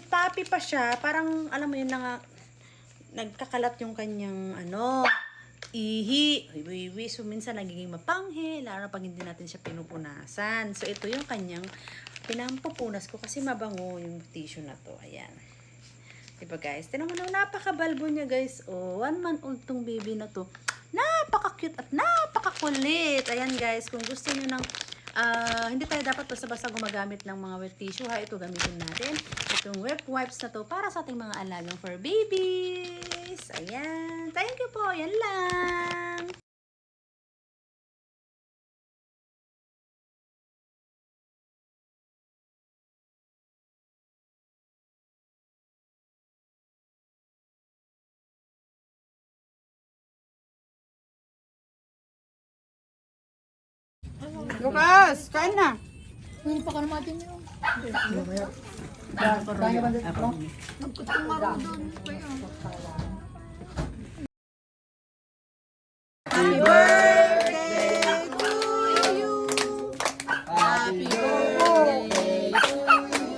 puppy pa siya, parang alam mo yun na nagkakalat yung kanyang ihi. So minsan nagiging mapanghi, lalo pag hindi natin siya pinupunasan. So ito yung kanyang pinampupunas ko kasi mabango yung tissue na to. Ayan. Diba guys? Tinan mo na, napakabalbo niya guys. Oh, 1 month old tong baby na to. Napaka-cute at napaka-kulit. Ayan guys, kung gusto niyo ng hindi tayo dapat basta-basta gumagamit ng mga wet tissue ha. Ito gamitin natin. Itong wet wipes na to para sa ating mga alagang fur babies. Ayan. Thank you po. Yan lang. Lucas, kain na. Hindi pa ka naman yun. Kaya ba dito? Nagkutong maro doon. Happy birthday to you. Happy birthday to you.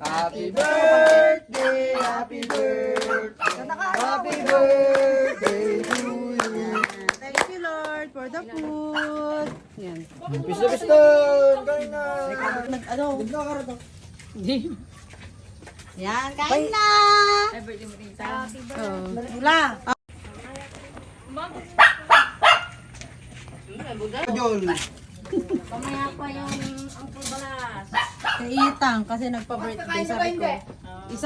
Happy birthday, happy birthday. Happy birthday to you. Thank you Lord for the food. Yan. Pisto! Kain na! Bigla ka rin. Yan, kain na! Wala! Jol! Pamaya pa yung ang balas. Kaitang kasi nagpa-birthday sabi ko.